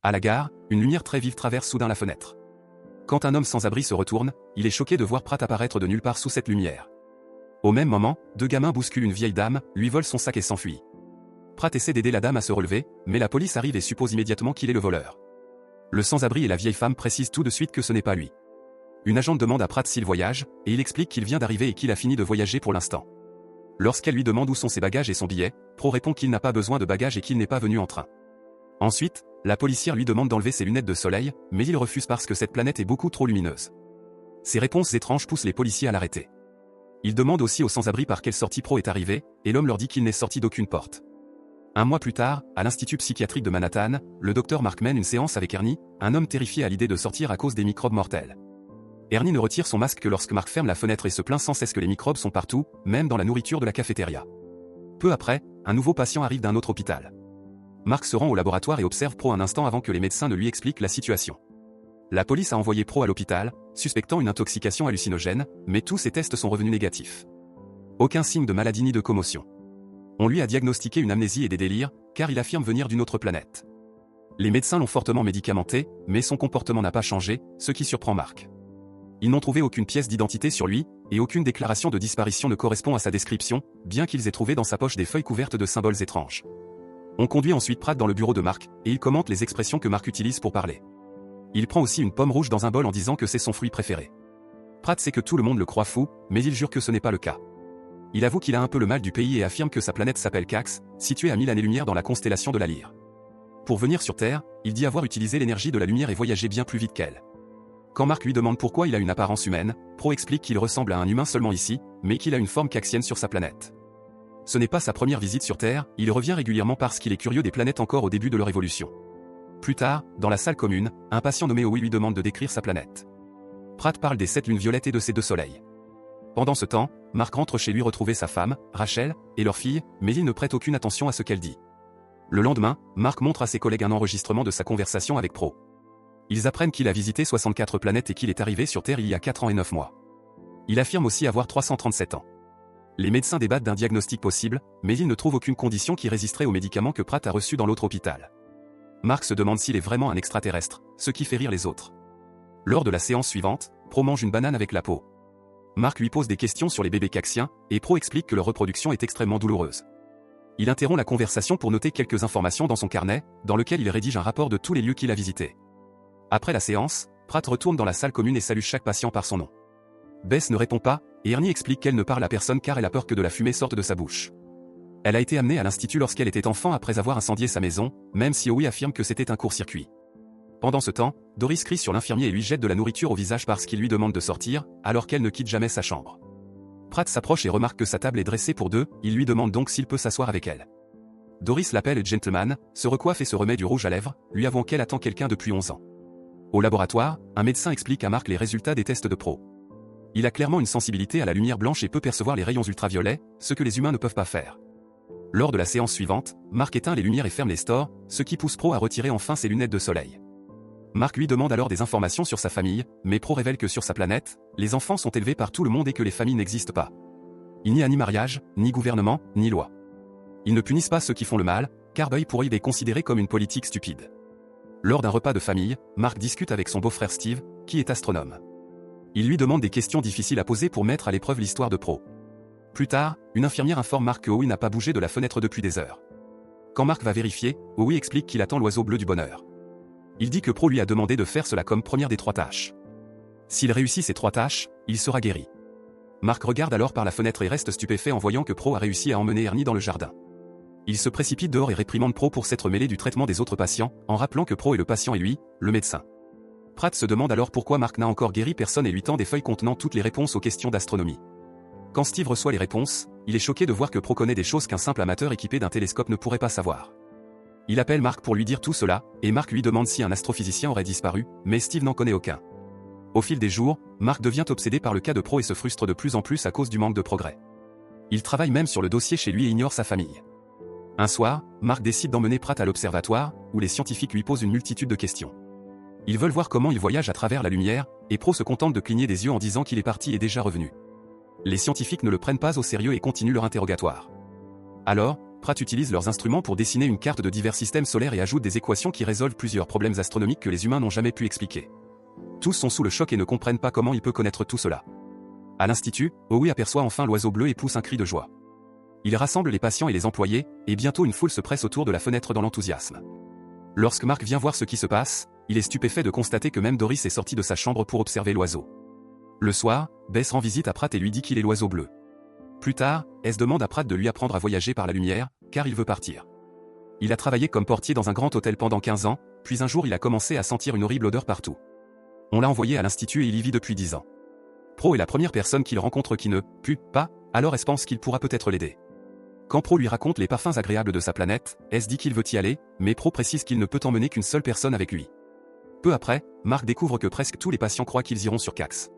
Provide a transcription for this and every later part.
À la gare, une lumière très vive traverse soudain la fenêtre. Quand un homme sans abri se retourne, il est choqué de voir Pratt apparaître de nulle part sous cette lumière. Au même moment, deux gamins bousculent une vieille dame, lui volent son sac et s'enfuient. Pratt essaie d'aider la dame à se relever, mais la police arrive et suppose immédiatement qu'il est le voleur. Le sans-abri et la vieille femme précisent tout de suite que ce n'est pas lui. Une agente demande à Pratt s'il voyage, et il explique qu'il vient d'arriver et qu'il a fini de voyager pour l'instant. Lorsqu'elle lui demande où sont ses bagages et son billet, Pro répond qu'il n'a pas besoin de bagages et qu'il n'est pas venu en train. Ensuite, la policière lui demande d'enlever ses lunettes de soleil, mais il refuse parce que cette planète est beaucoup trop lumineuse. Ces réponses étranges poussent les policiers à l'arrêter. Il demande aussi aux sans-abri par quelle sortie Pro est arrivé, et l'homme leur dit qu'il n'est sorti d'aucune porte. Un mois plus tard, à l'Institut psychiatrique de Manhattan, le docteur Mark mène une séance avec Ernie, un homme terrifié à l'idée de sortir à cause des microbes mortels. Ernie ne retire son masque que lorsque Mark ferme la fenêtre et se plaint sans cesse que les microbes sont partout, même dans la nourriture de la cafétéria. Peu après, un nouveau patient arrive d'un autre hôpital. Mark se rend au laboratoire et observe Pro un instant avant que les médecins ne lui expliquent la situation. La police a envoyé Pro à l'hôpital, suspectant une intoxication hallucinogène, mais tous ses tests sont revenus négatifs. Aucun signe de maladie ni de commotion. On lui a diagnostiqué une amnésie et des délires, car il affirme venir d'une autre planète. Les médecins l'ont fortement médicamenté, mais son comportement n'a pas changé, ce qui surprend Mark. Ils n'ont trouvé aucune pièce d'identité sur lui, et aucune déclaration de disparition ne correspond à sa description, bien qu'ils aient trouvé dans sa poche des feuilles couvertes de symboles étranges. On conduit ensuite Pratt dans le bureau de Mark, et il commente les expressions que Mark utilise pour parler. Il prend aussi une pomme rouge dans un bol en disant que c'est son fruit préféré. Pratt sait que tout le monde le croit fou, mais il jure que ce n'est pas le cas. Il avoue qu'il a un peu le mal du pays et affirme que sa planète s'appelle Cax, située à 1000 années-lumière dans la constellation de la Lyre. Pour venir sur Terre, il dit avoir utilisé l'énergie de la lumière et voyagé bien plus vite qu'elle. Quand Mark lui demande pourquoi il a une apparence humaine, Pro explique qu'il ressemble à un humain seulement ici, mais qu'il a une forme caxienne sur sa planète. Ce n'est pas sa première visite sur Terre, il revient régulièrement parce qu'il est curieux des planètes encore au début de leur évolution. Plus tard, dans la salle commune, un patient nommé Howie lui demande de décrire sa planète. Pratt parle des 7 lunes violettes et de ses 2 soleils. Pendant ce temps, Mark rentre chez lui retrouver sa femme, Rachel, et leur fille, mais il ne prête aucune attention à ce qu'elle dit. Le lendemain, Mark montre à ses collègues un enregistrement de sa conversation avec Pro. Ils apprennent qu'il a visité 64 planètes et qu'il est arrivé sur Terre il y a 4 ans et 9 mois. Il affirme aussi avoir 337 ans. Les médecins débattent d'un diagnostic possible, mais ils ne trouvent aucune condition qui résisterait aux médicaments que Pratt a reçus dans l'autre hôpital. Mark se demande s'il est vraiment un extraterrestre, ce qui fait rire les autres. Lors de la séance suivante, Pro mange une banane avec la peau. Mark lui pose des questions sur les bébés caxiens, et Pro explique que leur reproduction est extrêmement douloureuse. Il interrompt la conversation pour noter quelques informations dans son carnet, dans lequel il rédige un rapport de tous les lieux qu'il a visités. Après la séance, Pratt retourne dans la salle commune et salue chaque patient par son nom. Bess ne répond pas, et Ernie explique qu'elle ne parle à personne car elle a peur que de la fumée sorte de sa bouche. Elle a été amenée à l'institut lorsqu'elle était enfant après avoir incendié sa maison, même si Howie affirme que c'était un court-circuit. Pendant ce temps, Doris crie sur l'infirmier et lui jette de la nourriture au visage parce qu'il lui demande de sortir, alors qu'elle ne quitte jamais sa chambre. Pratt s'approche et remarque que sa table est dressée pour 2, il lui demande donc s'il peut s'asseoir avec elle. Doris l'appelle gentleman, se recoiffe et se remet du rouge à lèvres, lui avouant qu'elle attend quelqu'un depuis 11 ans. Au laboratoire, un médecin explique à Mark les résultats des tests de Pro. Il a clairement une sensibilité à la lumière blanche et peut percevoir les rayons ultraviolets, ce que les humains ne peuvent pas faire. Lors de la séance suivante, Mark éteint les lumières et ferme les stores, ce qui pousse Pro à retirer enfin ses lunettes de soleil. Mark lui demande alors des informations sur sa famille, mais Pro révèle que sur sa planète, les enfants sont élevés par tout le monde et que les familles n'existent pas. Il n'y a ni mariage, ni gouvernement, ni loi. Ils ne punissent pas ceux qui font le mal, car Boy pourrait les considérer comme une politique stupide. Lors d'un repas de famille, Mark discute avec son beau-frère Steve, qui est astronome. Il lui demande des questions difficiles à poser pour mettre à l'épreuve l'histoire de Pro. Plus tard, une infirmière informe Mark que Howie n'a pas bougé de la fenêtre depuis des heures. Quand Mark va vérifier, Howie explique qu'il attend l'oiseau bleu du bonheur. Il dit que Pro lui a demandé de faire cela comme première des 3 tâches. S'il réussit ces 3 tâches, il sera guéri. Mark regarde alors par la fenêtre et reste stupéfait en voyant que Pro a réussi à emmener Ernie dans le jardin. Il se précipite dehors et réprimande Pro pour s'être mêlé du traitement des autres patients, en rappelant que Pro est le patient et lui, le médecin. Pratt se demande alors pourquoi Mark n'a encore guéri personne et lui tend des feuilles contenant toutes les réponses aux questions d'astronomie. Quand Steve reçoit les réponses, il est choqué de voir que Pro connaît des choses qu'un simple amateur équipé d'un télescope ne pourrait pas savoir. Il appelle Mark pour lui dire tout cela, et Mark lui demande si un astrophysicien aurait disparu, mais Steve n'en connaît aucun. Au fil des jours, Mark devient obsédé par le cas de Pro et se frustre de plus en plus à cause du manque de progrès. Il travaille même sur le dossier chez lui et ignore sa famille. Un soir, Mark décide d'emmener Pratt à l'observatoire, où les scientifiques lui posent une multitude de questions. Ils veulent voir comment il voyage à travers la lumière, et Pro se contente de cligner des yeux en disant qu'il est parti et déjà revenu. Les scientifiques ne le prennent pas au sérieux et continuent leur interrogatoire. Alors, Pratt utilise leurs instruments pour dessiner une carte de divers systèmes solaires et ajoute des équations qui résolvent plusieurs problèmes astronomiques que les humains n'ont jamais pu expliquer. Tous sont sous le choc et ne comprennent pas comment il peut connaître tout cela. À l'institut, Howie aperçoit enfin l'oiseau bleu et pousse un cri de joie. Il rassemble les patients et les employés, et bientôt une foule se presse autour de la fenêtre dans l'enthousiasme. Lorsque Mark vient voir ce qui se passe, il est stupéfait de constater que même Doris est sortie de sa chambre pour observer l'oiseau. Le soir, Bess rend visite à Pratt et lui dit qu'il est l'oiseau bleu. Plus tard, S demande à Pratt de lui apprendre à voyager par la lumière, car il veut partir. Il a travaillé comme portier dans un grand hôtel pendant 15 ans, puis un jour il a commencé à sentir une horrible odeur partout. On l'a envoyé à l'institut et il y vit depuis 10 ans. Pro est la première personne qu'il rencontre qui ne pue pas, alors S pense qu'il pourra peut-être l'aider. Quand Pro lui raconte les parfums agréables de sa planète, S dit qu'il veut y aller, mais Pro précise qu'il ne peut emmener qu'une seule personne avec lui. Peu après, Mark découvre que presque tous les patients croient qu'ils iront sur Cax.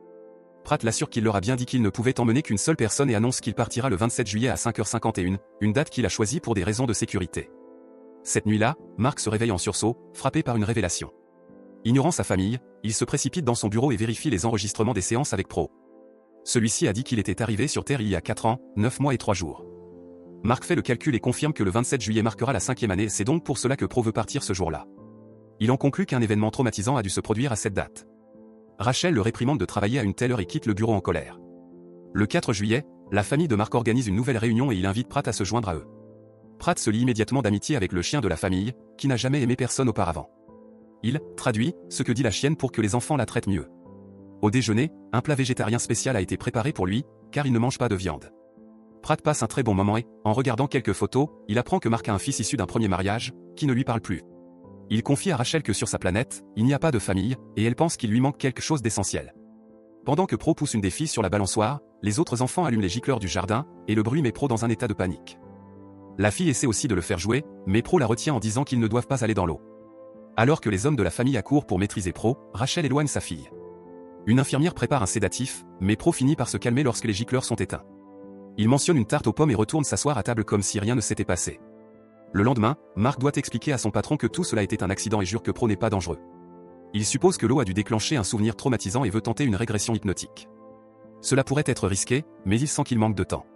Pratt l'assure qu'il leur a bien dit qu'il ne pouvait emmener qu'une seule personne et annonce qu'il partira le 27 juillet à 5h51, une date qu'il a choisie pour des raisons de sécurité. Cette nuit-là, Mark se réveille en sursaut, frappé par une révélation. Ignorant sa famille, il se précipite dans son bureau et vérifie les enregistrements des séances avec Pro. Celui-ci a dit qu'il était arrivé sur Terre il y a 4 ans, 9 mois et 3 jours. Mark fait le calcul et confirme que le 27 juillet marquera la 5e année, c'est donc pour cela que Pro veut partir ce jour-là. Il en conclut qu'un événement traumatisant a dû se produire à cette date. Rachel le réprimande de travailler à une telle heure et quitte le bureau en colère. Le 4 juillet, la famille de Mark organise une nouvelle réunion et il invite Pratt à se joindre à eux. Pratt se lie immédiatement d'amitié avec le chien de la famille, qui n'a jamais aimé personne auparavant. Il traduit ce que dit la chienne pour que les enfants la traitent mieux. Au déjeuner, un plat végétarien spécial a été préparé pour lui, car il ne mange pas de viande. Pratt passe un très bon moment et, en regardant quelques photos, il apprend que Mark a un fils issu d'un premier mariage, qui ne lui parle plus. Il confie à Rachel que sur sa planète, il n'y a pas de famille, et elle pense qu'il lui manque quelque chose d'essentiel. Pendant que Pro pousse une des filles sur la balançoire, les autres enfants allument les gicleurs du jardin, et le bruit met Pro dans un état de panique. La fille essaie aussi de le faire jouer, mais Pro la retient en disant qu'ils ne doivent pas aller dans l'eau. Alors que les hommes de la famille accourent pour maîtriser Pro, Rachel éloigne sa fille. Une infirmière prépare un sédatif, mais Pro finit par se calmer lorsque les gicleurs sont éteints. Il mentionne une tarte aux pommes et retourne s'asseoir à table comme si rien ne s'était passé. Le lendemain, Mark doit expliquer à son patron que tout cela était un accident et jure que Pro n'est pas dangereux. Il suppose que l'eau a dû déclencher un souvenir traumatisant et veut tenter une régression hypnotique. Cela pourrait être risqué, mais il sent qu'il manque de temps.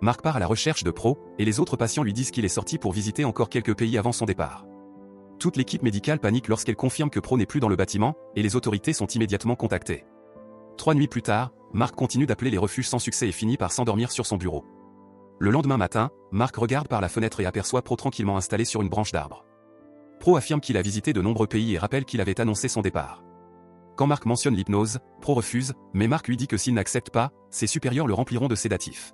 Mark part à la recherche de Pro, et les autres patients lui disent qu'il est sorti pour visiter encore quelques pays avant son départ. Toute l'équipe médicale panique lorsqu'elle confirme que Pro n'est plus dans le bâtiment, et les autorités sont immédiatement contactées. 3 nuits plus tard, Mark continue d'appeler les refuges sans succès et finit par s'endormir sur son bureau. Le lendemain matin, Mark regarde par la fenêtre et aperçoit Pro tranquillement installé sur une branche d'arbre. Pro affirme qu'il a visité de nombreux pays et rappelle qu'il avait annoncé son départ. Quand Mark mentionne l'hypnose, Pro refuse, mais Mark lui dit que s'il n'accepte pas, ses supérieurs le rempliront de sédatifs.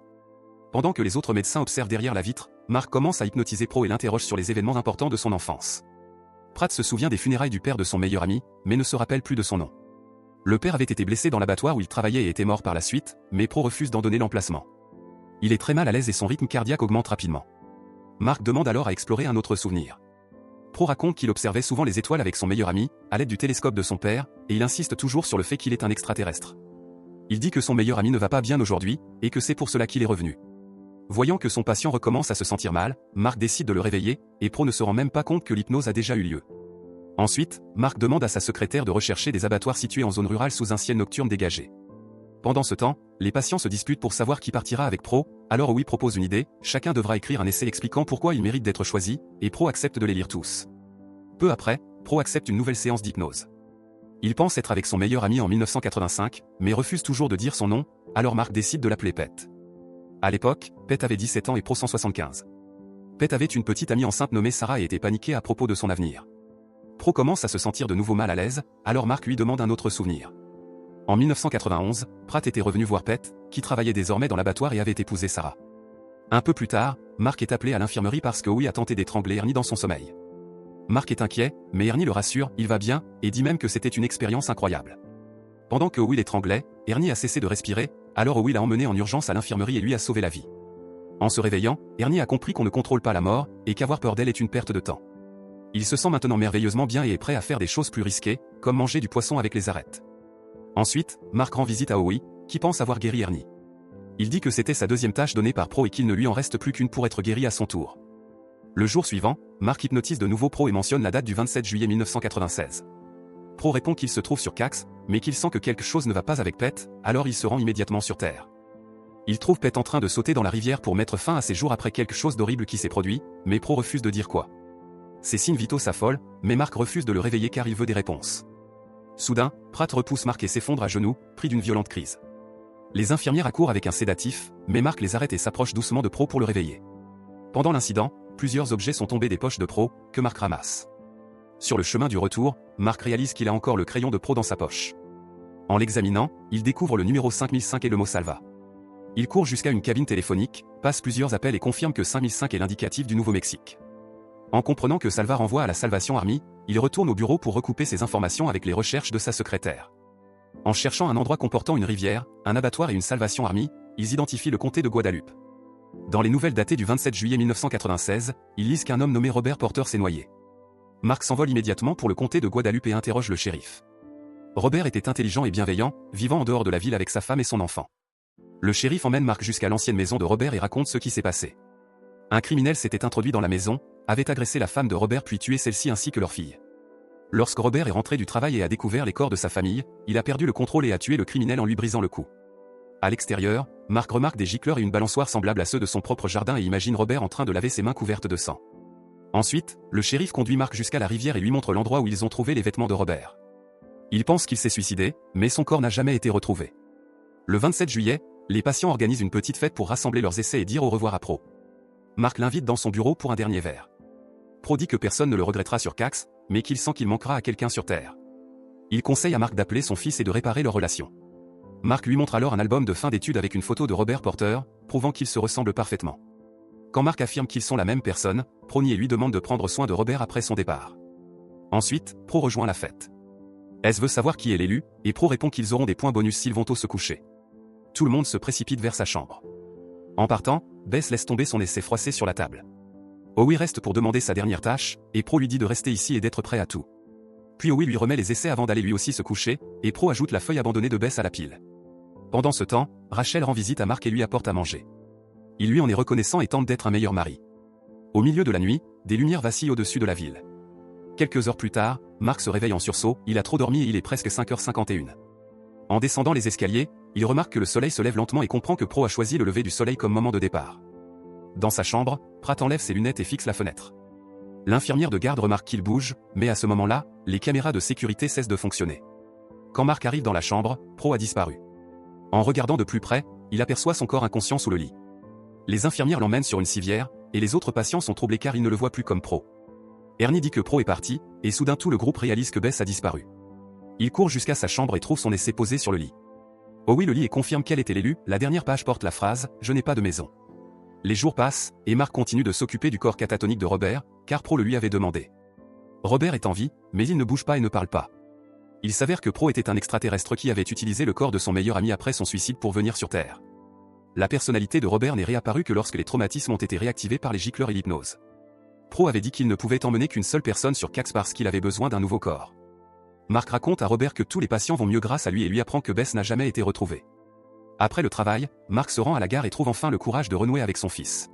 Pendant que les autres médecins observent derrière la vitre, Mark commence à hypnotiser Pro et l'interroge sur les événements importants de son enfance. Pratt se souvient des funérailles du père de son meilleur ami, mais ne se rappelle plus de son nom. Le père avait été blessé dans l'abattoir où il travaillait et était mort par la suite, mais Pro refuse d'en donner l'emplacement. Il est très mal à l'aise et son rythme cardiaque augmente rapidement. Mark demande alors à explorer un autre souvenir. Pro raconte qu'il observait souvent les étoiles avec son meilleur ami, à l'aide du télescope de son père, et il insiste toujours sur le fait qu'il est un extraterrestre. Il dit que son meilleur ami ne va pas bien aujourd'hui, et que c'est pour cela qu'il est revenu. Voyant que son patient recommence à se sentir mal, Mark décide de le réveiller, et Pro ne se rend même pas compte que l'hypnose a déjà eu lieu. Ensuite, Mark demande à sa secrétaire de rechercher des abattoirs situés en zone rurale sous un ciel nocturne dégagé. Pendant ce temps, les patients se disputent pour savoir qui partira avec Pro, alors Howie propose une idée, chacun devra écrire un essai expliquant pourquoi il mérite d'être choisi, et Pro accepte de les lire tous. Peu après, Pro accepte une nouvelle séance d'hypnose. Il pense être avec son meilleur ami en 1985, mais refuse toujours de dire son nom, alors Mark décide de l'appeler Pet. À l'époque, Pet avait 17 ans et Pro 175. Pet avait une petite amie enceinte nommée Sarah et était paniquée à propos de son avenir. Pro commence à se sentir de nouveau mal à l'aise, alors Mark lui demande un autre souvenir. En 1991, Pratt était revenu voir Pet, qui travaillait désormais dans l'abattoir et avait épousé Sarah. Un peu plus tard, Mark est appelé à l'infirmerie parce que Howie a tenté d'étrangler Ernie dans son sommeil. Mark est inquiet, mais Ernie le rassure, il va bien, et dit même que c'était une expérience incroyable. Pendant que Howie l'étranglait, Ernie a cessé de respirer, alors Howie l'a emmené en urgence à l'infirmerie et lui a sauvé la vie. En se réveillant, Ernie a compris qu'on ne contrôle pas la mort, et qu'avoir peur d'elle est une perte de temps. Il se sent maintenant merveilleusement bien et est prêt à faire des choses plus risquées, comme manger du poisson avec les arêtes. Ensuite, Mark rend visite à Howie, qui pense avoir guéri Ernie. Il dit que c'était sa deuxième tâche donnée par Pro et qu'il ne lui en reste plus qu'une pour être guéri à son tour. Le jour suivant, Mark hypnotise de nouveau Pro et mentionne la date du 27 juillet 1996. Pro répond qu'il se trouve sur Cax, mais qu'il sent que quelque chose ne va pas avec Pet, alors il se rend immédiatement sur Terre. Il trouve Pete en train de sauter dans la rivière pour mettre fin à ses jours après quelque chose d'horrible qui s'est produit, mais Pro refuse de dire quoi. Ces signes vitaux s'affolent, mais Mark refuse de le réveiller car il veut des réponses. Soudain, Pratt repousse Mark et s'effondre à genoux, pris d'une violente crise. Les infirmières accourent avec un sédatif, mais Mark les arrête et s'approche doucement de Pro pour le réveiller. Pendant l'incident, plusieurs objets sont tombés des poches de Pro, que Mark ramasse. Sur le chemin du retour, Mark réalise qu'il a encore le crayon de Pro dans sa poche. En l'examinant, il découvre le numéro 5005 et le mot Salva. Il court jusqu'à une cabine téléphonique, passe plusieurs appels et confirme que 5005 est l'indicatif du Nouveau-Mexique. En comprenant que Salva renvoie à la Salvation Army, il retourne au bureau pour recouper ses informations avec les recherches de sa secrétaire. En cherchant un endroit comportant une rivière, un abattoir et une Salvation Army, ils identifient le comté de Guadalupe. Dans les nouvelles datées du 27 juillet 1996, ils lisent qu'un homme nommé Robert Porter s'est noyé. Mark s'envole immédiatement pour le comté de Guadalupe et interroge le shérif. Robert était intelligent et bienveillant, vivant en dehors de la ville avec sa femme et son enfant. Le shérif emmène Mark jusqu'à l'ancienne maison de Robert et raconte ce qui s'est passé. Un criminel s'était introduit dans la maison, avait agressé la femme de Robert puis tué celle-ci ainsi que leur fille. Lorsque Robert est rentré du travail et a découvert les corps de sa famille, il a perdu le contrôle et a tué le criminel en lui brisant le cou. À l'extérieur, Mark remarque des gicleurs et une balançoire semblables à ceux de son propre jardin et imagine Robert en train de laver ses mains couvertes de sang. Ensuite, le shérif conduit Mark jusqu'à la rivière et lui montre l'endroit où ils ont trouvé les vêtements de Robert. Il pense qu'il s'est suicidé, mais son corps n'a jamais été retrouvé. Le 27 juillet, les patients organisent une petite fête pour rassembler leurs essais et dire au revoir à Pro. Mark l'invite dans son bureau pour un dernier verre. Pro dit que personne ne le regrettera sur Cax, mais qu'il sent qu'il manquera à quelqu'un sur Terre. Il conseille à Mark d'appeler son fils et de réparer leur relation. Mark lui montre alors un album de fin d'études avec une photo de Robert Porter, prouvant qu'ils se ressemblent parfaitement. Quand Mark affirme qu'ils sont la même personne, Pro nie et lui demande de prendre soin de Robert après son départ. Ensuite, Pro rejoint la fête. S veut savoir qui est l'élu, et Pro répond qu'ils auront des points bonus s'ils vont tôt se coucher. Tout le monde se précipite vers sa chambre. En partant, Bess laisse tomber son essai froissé sur la table. Howie reste pour demander sa dernière tâche, et Pro lui dit de rester ici et d'être prêt à tout. Puis Howie lui remet les essais avant d'aller lui aussi se coucher, et Pro ajoute la feuille abandonnée de Bess à la pile. Pendant ce temps, Rachel rend visite à Mark et lui apporte à manger. Il lui en est reconnaissant et tente d'être un meilleur mari. Au milieu de la nuit, des lumières vacillent au-dessus de la ville. Quelques heures plus tard, Mark se réveille en sursaut, il a trop dormi et il est presque 5h51. En descendant les escaliers, il remarque que le soleil se lève lentement et comprend que Pro a choisi le lever du soleil comme moment de départ. Dans sa chambre, Pratt enlève ses lunettes et fixe la fenêtre. L'infirmière de garde remarque qu'il bouge, mais à ce moment-là, les caméras de sécurité cessent de fonctionner. Quand Mark arrive dans la chambre, Pro a disparu. En regardant de plus près, il aperçoit son corps inconscient sous le lit. Les infirmières l'emmènent sur une civière, et les autres patients sont troublés car ils ne le voient plus comme Pro. Ernie dit que Pro est parti, et soudain tout le groupe réalise que Bess a disparu. Il court jusqu'à sa chambre et trouve son essai posé sur le lit. Howie le lit et confirme qu'elle était l'élu, la dernière page porte la phrase « Je n'ai pas de maison ». Les jours passent, et Mark continue de s'occuper du corps catatonique de Robert, car Pro le lui avait demandé. Robert est en vie, mais il ne bouge pas et ne parle pas. Il s'avère que Pro était un extraterrestre qui avait utilisé le corps de son meilleur ami après son suicide pour venir sur Terre. La personnalité de Robert n'est réapparue que lorsque les traumatismes ont été réactivés par les gicleurs et l'hypnose. Pro avait dit qu'il ne pouvait emmener qu'une seule personne sur Cax parce qu'il avait besoin d'un nouveau corps. Mark raconte à Robert que tous les patients vont mieux grâce à lui et lui apprend que Bess n'a jamais été retrouvée. Après le travail, Mark se rend à la gare et trouve enfin le courage de renouer avec son fils.